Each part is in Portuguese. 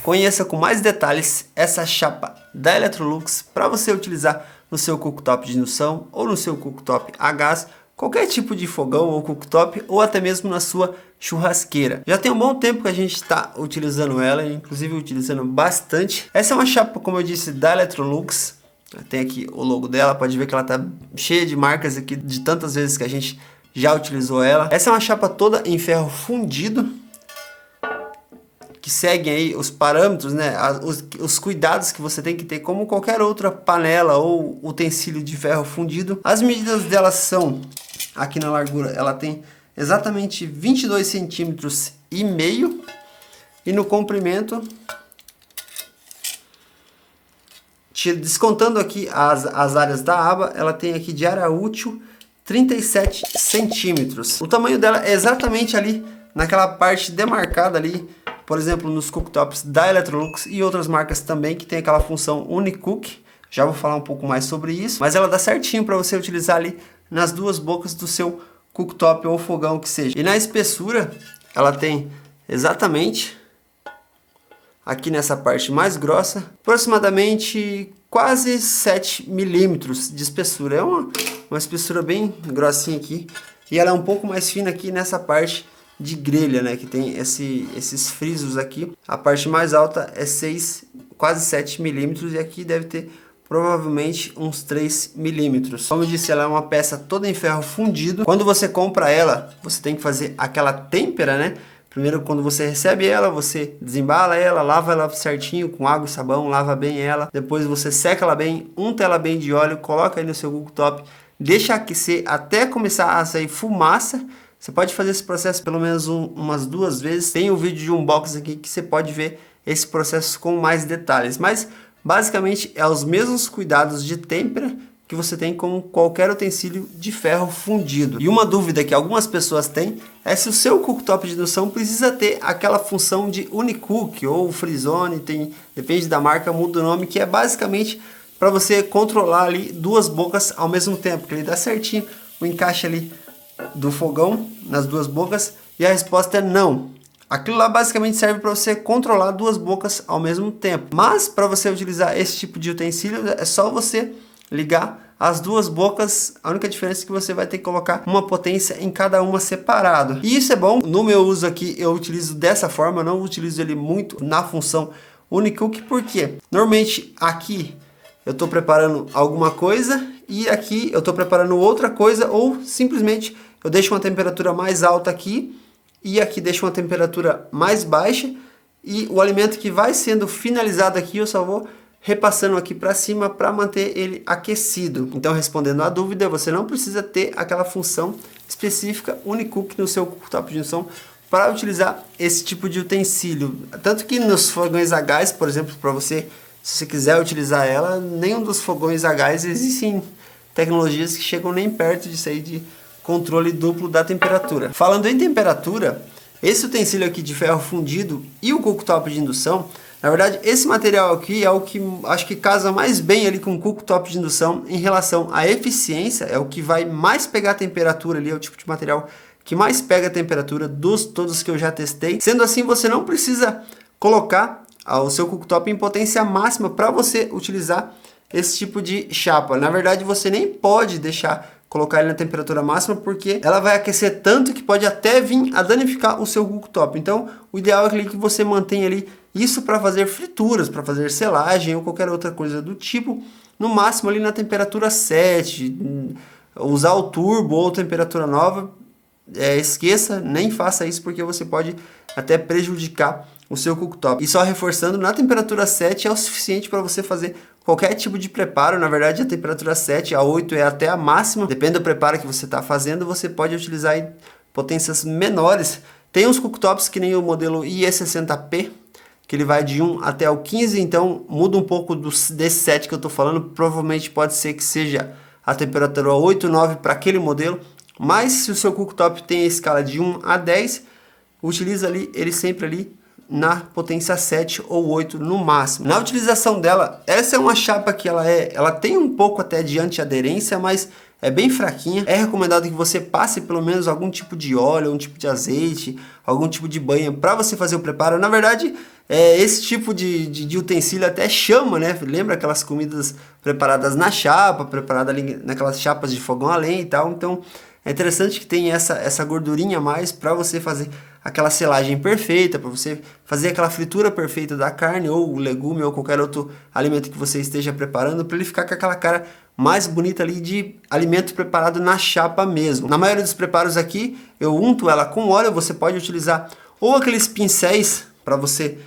conheça com mais detalhes essa chapa da Electrolux para você utilizar no seu cooktop de indução ou no seu cooktop a gás, qualquer tipo de fogão ou cooktop, ou até mesmo na sua churrasqueira. Já tem um bom tempo que a gente está utilizando ela, inclusive utilizando bastante. Essa é uma chapa, como eu disse, da Electrolux. Tem aqui o logo dela, pode ver que ela tá cheia de marcas aqui de tantas vezes que a gente já utilizou ela. Essa é uma chapa toda em ferro fundido, que seguem aí os parâmetros, né, os cuidados que você tem que ter como qualquer outra panela ou utensílio de ferro fundido. As medidas dela são, aqui na largura, ela tem exatamente 22 centímetros e meio, e no comprimento, descontando aqui as áreas da aba, ela tem aqui de área útil 37 centímetros. O tamanho dela é exatamente ali naquela parte demarcada ali, por exemplo, nos cooktops da Electrolux e outras marcas também que tem aquela função Unicook. Já vou falar um pouco mais sobre isso, mas ela dá certinho para você utilizar ali nas duas bocas do seu cooktop ou fogão que seja. E na espessura, ela tem exatamente aqui nessa parte mais grossa, aproximadamente quase 7 milímetros de espessura. É uma espessura bem grossinha aqui, e ela é um pouco mais fina aqui nessa parte de grelha, né, que tem esses frisos aqui. A parte mais alta é quase 7 milímetros, e aqui deve ter provavelmente uns 3 milímetros. Como eu disse, ela é uma peça toda em ferro fundido. Quando você compra ela, você tem que fazer aquela têmpera, né? Primeiro, quando você recebe ela, você desembala ela, lava ela certinho com água e sabão, lava bem ela. Depois você seca ela bem, unta ela bem de óleo, coloca aí no seu cooktop, deixa aquecer até começar a sair fumaça. Você pode fazer esse processo pelo menos umas 2 vezes. Tem um vídeo de unboxing aqui que você pode ver esse processo com mais detalhes. Mas basicamente é os mesmos cuidados de têmpera que você tem com qualquer utensílio de ferro fundido. E uma dúvida que algumas pessoas têm é se o seu cooktop de indução precisa ter aquela função de Unicook ou Freezone, depende da marca, muda o nome, que é basicamente para você controlar ali 2 bocas ao mesmo tempo, que ele dá certinho o encaixe ali do fogão nas 2 bocas, e a resposta é não. Aquilo lá basicamente serve para você controlar 2 bocas ao mesmo tempo. Mas para você utilizar esse tipo de utensílio é só você ligar as 2 bocas. A única diferença é que você vai ter que colocar uma potência em cada uma separado. E isso é bom. No meu uso aqui eu utilizo dessa forma, eu não utilizo ele muito na função Unicook, porque normalmente aqui eu estou preparando alguma coisa e aqui eu estou preparando outra coisa, ou simplesmente eu deixo uma temperatura mais alta aqui e aqui deixo uma temperatura mais baixa, e o alimento que vai sendo finalizado aqui eu só vou repassando aqui para cima para manter ele aquecido. Então, respondendo à dúvida, você não precisa ter aquela função específica Unicook no seu cooktop de indução para utilizar esse tipo de utensílio. Tanto que nos fogões a gás, por exemplo, para você, se você quiser utilizar ela, nenhum dos fogões a gás existem tecnologias que chegam nem perto disso aí de controle duplo da temperatura. Falando em temperatura, esse utensílio aqui de ferro fundido e o cooktop de indução, na verdade esse material aqui é o que acho que casa mais bem ali com o cooktop de indução em relação à eficiência, é o que vai mais pegar a temperatura ali, é o tipo de material que mais pega a temperatura dos todos que eu já testei. Sendo assim, você não precisa colocar o seu cooktop em potência máxima para você utilizar esse tipo de chapa. Na verdade, você nem pode colocar ele na temperatura máxima, porque ela vai aquecer tanto que pode até vir a danificar o seu cooktop. Então, o ideal é que você mantenha ali isso para fazer frituras, para fazer selagem ou qualquer outra coisa do tipo, no máximo ali na temperatura 7, usar o turbo ou temperatura nova, esqueça, nem faça isso, porque você pode até prejudicar o seu cooktop. E só reforçando, na temperatura 7 é o suficiente para você fazer qualquer tipo de preparo. Na verdade, a temperatura 7 a 8 é até a máxima. Depende do preparo que você está fazendo, você pode utilizar em potências menores. Tem uns cooktops que nem o modelo IE60P, que ele vai de 1 até o 15, então muda um pouco desse 7 que eu estou falando. Provavelmente pode ser que seja a temperatura 8, 9 para aquele modelo. Mas se o seu cooktop tem a escala de 1 a 10, utiliza ele sempre ali na potência 7 ou 8 no máximo. Na utilização dela, essa é uma chapa que ela tem um pouco até de antiaderência, mas é bem fraquinha. É recomendado que você passe pelo menos algum tipo de óleo, algum tipo de azeite, algum tipo de banha para você fazer o preparo. Na verdade, esse tipo de utensílio até chama, né? Lembra aquelas comidas preparadas na chapa, preparadas ali naquelas chapas de fogão a lenha e tal. Então é interessante que tenha essa gordurinha a mais para você fazer aquela selagem perfeita, para você fazer aquela fritura perfeita da carne ou legume ou qualquer outro alimento que você esteja preparando, para ele ficar com aquela cara mais bonita ali de alimento preparado na chapa mesmo. Na maioria dos preparos aqui, eu unto ela com óleo. Você pode utilizar ou aqueles pincéis para você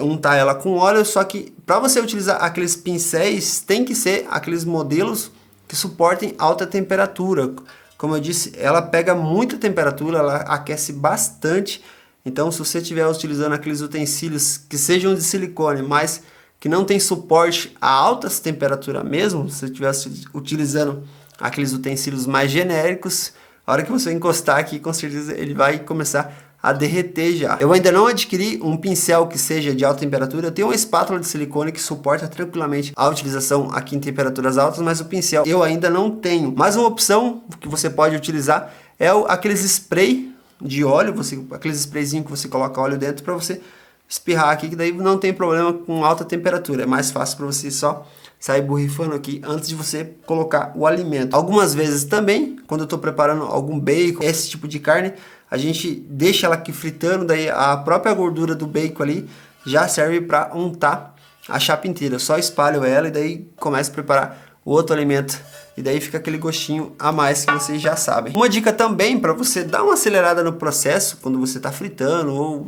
untar ela com óleo, só que para você utilizar aqueles pincéis, tem que ser aqueles modelos que suportem alta temperatura. Como eu disse, ela pega muita temperatura, ela aquece bastante. Então, se você estiver utilizando aqueles utensílios que sejam de silicone, mas que não tem suporte a altas temperaturas mesmo, se você estiver utilizando aqueles utensílios mais genéricos, a hora que você encostar aqui, com certeza ele vai começar a derreter já. Eu ainda não adquiri um pincel que seja de alta temperatura. Eu tenho uma espátula de silicone que suporta tranquilamente a utilização aqui em temperaturas altas, mas o pincel eu ainda não tenho. Mas uma opção que você pode utilizar é aqueles spray de óleo, aqueles sprayzinhos que você coloca óleo dentro para você espirrar aqui, que daí não tem problema com alta temperatura. É mais fácil para você só sair borrifando aqui antes de você colocar o alimento. Algumas vezes também, quando eu estou preparando algum bacon, esse tipo de carne, a gente deixa ela aqui fritando, daí a própria gordura do bacon ali já serve para untar a chapa inteira. Eu só espalho ela e daí começo a preparar o outro alimento. E daí fica aquele gostinho a mais que vocês já sabem. Uma dica também para você dar uma acelerada no processo, quando você está fritando ou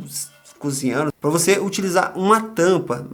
cozinhando, para você utilizar uma tampa.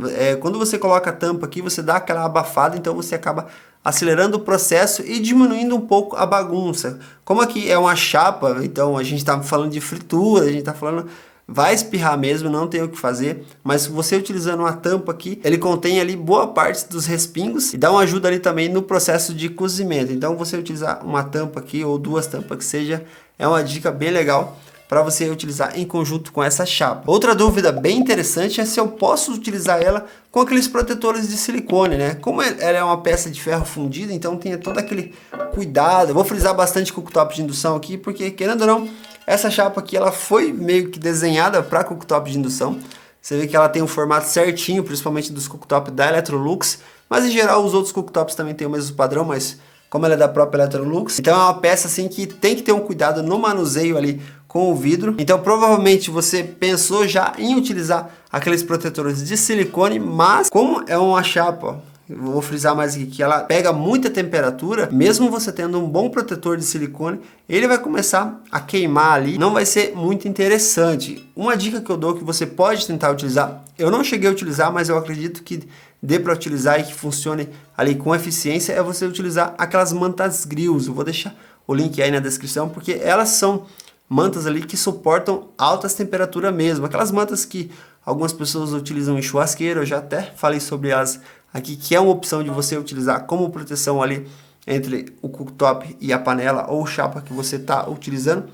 Quando você coloca a tampa aqui, você dá aquela abafada, então você acaba acelerando o processo e diminuindo um pouco a bagunça. Como aqui é uma chapa, então a gente está falando de fritura, a gente está falando, vai espirrar mesmo, não tem o que fazer, mas você utilizando uma tampa aqui, ele contém ali boa parte dos respingos e dá uma ajuda ali também no processo de cozimento. Então você utilizar uma tampa aqui ou duas tampas que seja, é uma dica bem legal para você utilizar em conjunto com essa chapa. Outra dúvida bem interessante é se eu posso utilizar ela com aqueles protetores de silicone, né? Como ela é uma peça de ferro fundido, então tem todo aquele cuidado. Eu vou frisar bastante cooktop de indução aqui, porque querendo ou não, essa chapa aqui ela foi meio que desenhada para cooktop de indução. Você vê que ela tem um formato certinho, principalmente dos cooktop da Electrolux, mas em geral os outros cooktops também têm o mesmo padrão, mas como ela é da própria Electrolux, então é uma peça assim que tem que ter um cuidado no manuseio ali com o vidro. Então provavelmente você pensou já em utilizar aqueles protetores de silicone, mas como é uma chapa, ó, vou frisar mais aqui, que ela pega muita temperatura, mesmo você tendo um bom protetor de silicone, ele vai começar a queimar ali, não vai ser muito interessante. Uma dica que eu dou que você pode tentar utilizar, eu não cheguei a utilizar, mas eu acredito que dê para utilizar e que funcione ali com eficiência, é você utilizar aquelas mantas grills. Eu vou deixar o link aí na descrição, porque elas são mantas ali que suportam altas temperaturas mesmo, aquelas mantas que algumas pessoas utilizam em churrasqueira. Eu já até falei sobre elas aqui, que é uma opção de você utilizar como proteção ali entre o cooktop e a panela ou chapa que você está utilizando.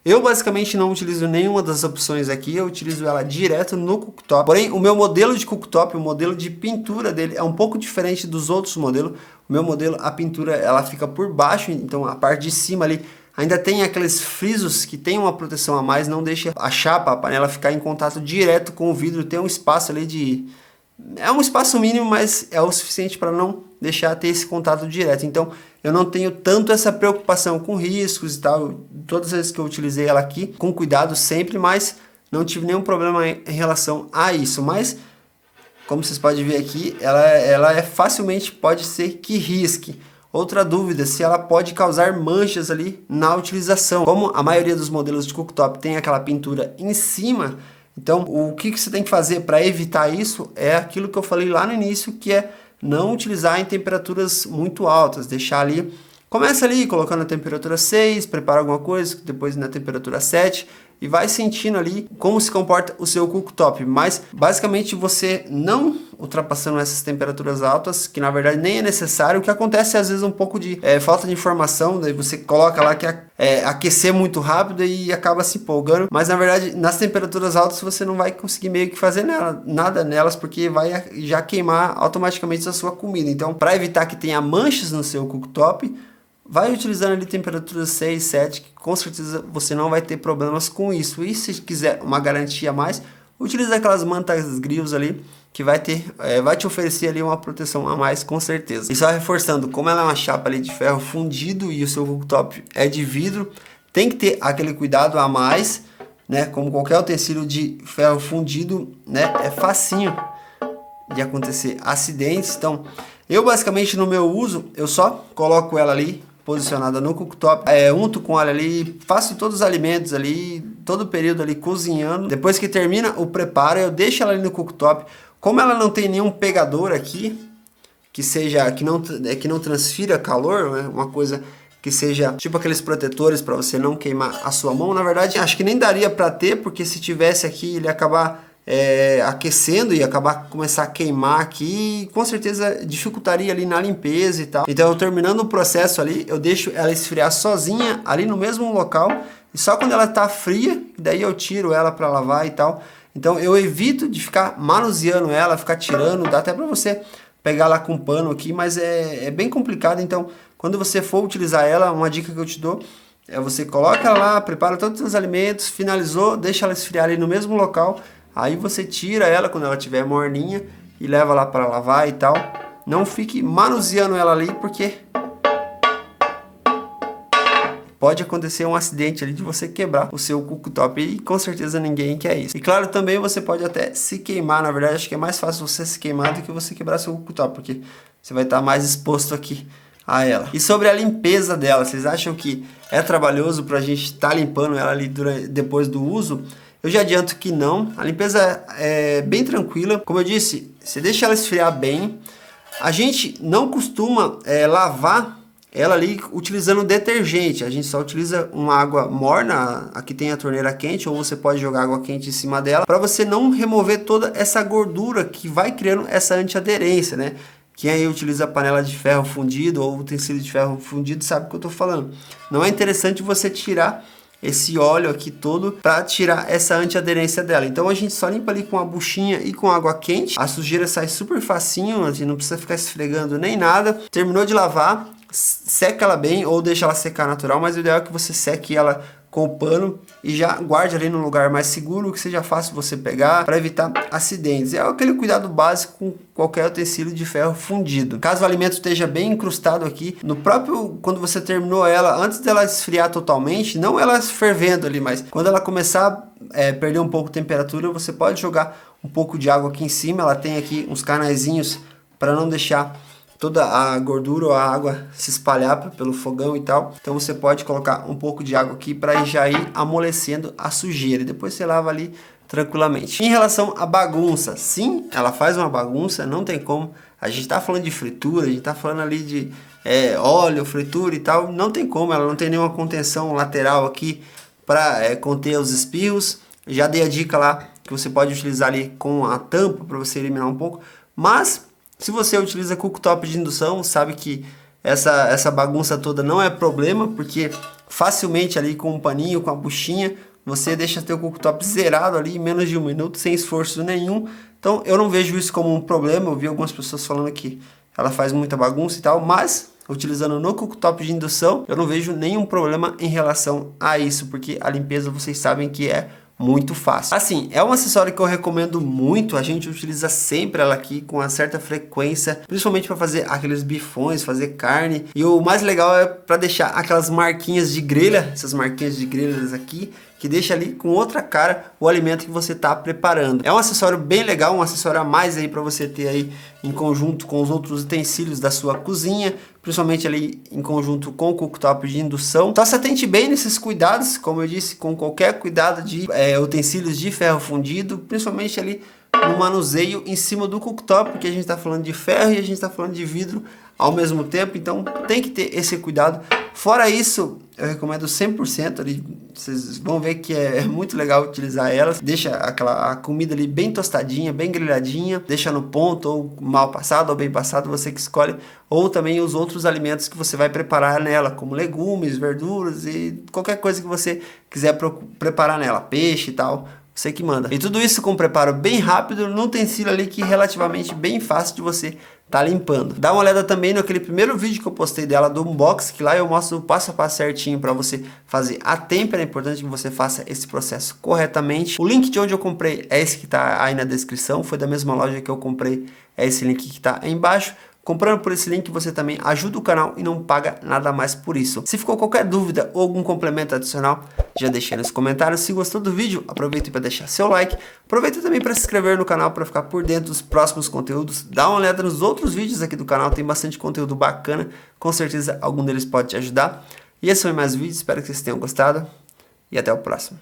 Eu basicamente não utilizo nenhuma das opções aqui, eu utilizo ela direto no cooktop. Porém, o meu modelo de cooktop, o modelo de pintura dele é um pouco diferente dos outros modelos. O meu modelo, a pintura, ela fica por baixo, então a parte de cima ali ainda tem aqueles frisos que tem uma proteção a mais, não deixa a chapa, a panela ficar em contato direto com o vidro. Tem um espaço ali de... é um espaço mínimo, mas é o suficiente para não deixar ter esse contato direto. Então eu não tenho tanto essa preocupação com riscos e tal. Todas as vezes que eu utilizei ela aqui, com cuidado sempre, mas não tive nenhum problema em relação a isso. Mas, como vocês podem ver aqui, ela é facilmente, pode ser que risque. Outra dúvida, se ela pode causar manchas ali na utilização. Como a maioria dos modelos de cooktop tem aquela pintura em cima, então o que você tem que fazer para evitar isso é aquilo que eu falei lá no início, que é não utilizar em temperaturas muito altas, deixar ali, começa ali colocando a temperatura 6, prepara alguma coisa, depois na temperatura 7 e vai sentindo ali como se comporta o seu cooktop. Mas basicamente você não ultrapassando essas temperaturas altas, que na verdade nem é necessário. O que acontece é às vezes um pouco de falta de informação, daí você coloca lá que aquecer muito rápido e acaba se empolgando, mas na verdade nas temperaturas altas você não vai conseguir meio que fazer nada nelas, porque vai já queimar automaticamente a sua comida. Então, para evitar que tenha manchas no seu cooktop, vai utilizando ali temperatura 6, 7, que com certeza você não vai ter problemas com isso. E se quiser uma garantia a mais, utilize aquelas mantas grills ali, que vai te oferecer ali uma proteção a mais, com certeza. E só reforçando, como ela é uma chapa ali de ferro fundido e o seu cooktop é de vidro, tem que ter aquele cuidado a mais, né? Como qualquer utensílio de ferro fundido, né? É facinho de acontecer acidentes. Então, eu basicamente no meu uso, eu só coloco ela ali posicionada no cooktop, unto com ela ali, faço todos os alimentos ali, todo o período ali cozinhando. Depois que termina o preparo, eu deixo ela ali no cooktop. Como ela não tem nenhum pegador aqui, que não transfira calor, né? Uma coisa que seja tipo aqueles protetores para você não queimar a sua mão. Na verdade, acho que nem daria para ter, porque se tivesse aqui, ele ia acabar aquecendo e começar a queimar aqui, e com certeza dificultaria ali na limpeza e tal. Então, eu terminando o processo ali, eu deixo ela esfriar sozinha ali no mesmo local, e só quando ela tá fria, daí eu tiro ela para lavar e tal. Então, eu evito de ficar manuseando ela, ficar tirando, dá até para você pegar ela com pano aqui, mas é bem complicado. Então, quando você for utilizar ela, uma dica que eu te dou é você coloca ela lá, prepara todos os alimentos, finalizou, deixa ela esfriar ali no mesmo local. Aí você tira ela quando ela estiver morninha e leva lá para lavar e tal. Não fique manuseando ela ali, porque pode acontecer um acidente ali de você quebrar o seu cooktop, e com certeza ninguém quer isso. E claro, também você pode até se queimar. Na verdade, acho que é mais fácil você se queimar do que você quebrar seu cooktop, porque você vai estar mais exposto aqui a ela. E sobre a limpeza dela, vocês acham que é trabalhoso para a gente estar limpando ela ali depois do uso? Eu já adianto que não. A limpeza é bem tranquila. Como eu disse, você deixa ela esfriar bem. A gente não costuma lavar ela ali utilizando detergente. A gente só utiliza uma água morna. Aqui tem a torneira quente, ou você pode jogar água quente em cima dela, para você não remover toda essa gordura que vai criando essa antiaderência, né? Quem aí utiliza panela de ferro fundido ou utensílio de ferro fundido sabe o que eu estou falando. Não é interessante você tirar esse óleo aqui todo para tirar essa antiaderência dela. Então a gente só limpa ali com a buchinha e com água quente. A sujeira sai super facinho, a gente não precisa ficar esfregando nem nada. Terminou de lavar, seca ela bem ou deixa ela secar natural, mas o ideal é que você seque ela com o pano e já guarde ali no lugar mais seguro, que seja fácil você pegar, para evitar acidentes. É aquele cuidado básico com qualquer utensílio de ferro fundido. Caso o alimento esteja bem incrustado aqui, quando você terminou ela, antes dela esfriar totalmente, não ela fervendo ali, mas quando ela começar a perder um pouco de temperatura, você pode jogar um pouco de água aqui em cima. Ela tem aqui uns canaizinhos para não deixar toda a gordura ou a água se espalhar pelo fogão e tal. Então você pode colocar um pouco de água aqui para já ir amolecendo a sujeira, e depois você lava ali tranquilamente. Em relação à bagunça, sim, ela faz uma bagunça, não tem como. A gente está falando de fritura, a gente está falando ali de óleo, fritura e tal, não tem como. Ela não tem nenhuma contenção lateral aqui para conter os espirros. Já dei a dica lá que você pode utilizar ali com a tampa para você eliminar um pouco, mas se você utiliza cooktop de indução, sabe que essa bagunça toda não é problema, porque facilmente ali com um paninho, com a buchinha, você deixa teu cooktop zerado ali em menos de 1 minuto, sem esforço nenhum. Então eu não vejo isso como um problema. Eu vi algumas pessoas falando que ela faz muita bagunça e tal, mas utilizando no cooktop de indução, eu não vejo nenhum problema em relação a isso, porque a limpeza vocês sabem que é muito fácil. Assim, é um acessório que eu recomendo muito. A gente utiliza sempre ela aqui com uma certa frequência, principalmente para fazer aqueles bifões, fazer carne. E o mais legal é para deixar aquelas marquinhas de grelha, essas marquinhas de grelhas aqui, que deixa ali com outra cara o alimento que você está preparando. É um acessório bem legal, um acessório a mais aí para você ter aí em conjunto com os outros utensílios da sua cozinha, principalmente ali em conjunto com o cooktop de indução. Então se atente bem nesses cuidados, como eu disse, com qualquer cuidado de utensílios de ferro fundido, principalmente ali no manuseio em cima do cooktop, porque a gente está falando de ferro e a gente está falando de vidro ao mesmo tempo, então tem que ter esse cuidado. Fora isso, eu recomendo 100% ali. Vocês vão ver que é muito legal utilizar elas. Deixa a comida ali bem tostadinha, bem grelhadinha. Deixa no ponto, ou mal passado ou bem passado, você que escolhe. Ou também os outros alimentos que você vai preparar nela, como legumes, verduras e qualquer coisa que você quiser preparar nela. Peixe e tal, você que manda. E tudo isso com um preparo bem rápido, num utensílio ali que é relativamente bem fácil de você tá limpando. Dá uma olhada também naquele primeiro vídeo que eu postei dela do unboxing, que lá eu mostro o passo a passo certinho para você fazer a têmpera. É importante que você faça esse processo corretamente. O link de onde eu comprei é esse que tá aí na descrição, foi da mesma loja que eu comprei, é esse link que tá aí embaixo. Comprando por esse link você também ajuda o canal e não paga nada mais por isso. Se ficou qualquer dúvida ou algum complemento adicional, já deixei nos comentários. Se gostou do vídeo, aproveite para deixar seu like. Aproveita também para se inscrever no canal para ficar por dentro dos próximos conteúdos. Dá uma olhada nos outros vídeos aqui do canal, tem bastante conteúdo bacana. Com certeza algum deles pode te ajudar. E esse foi mais um vídeo, espero que vocês tenham gostado e até o próximo.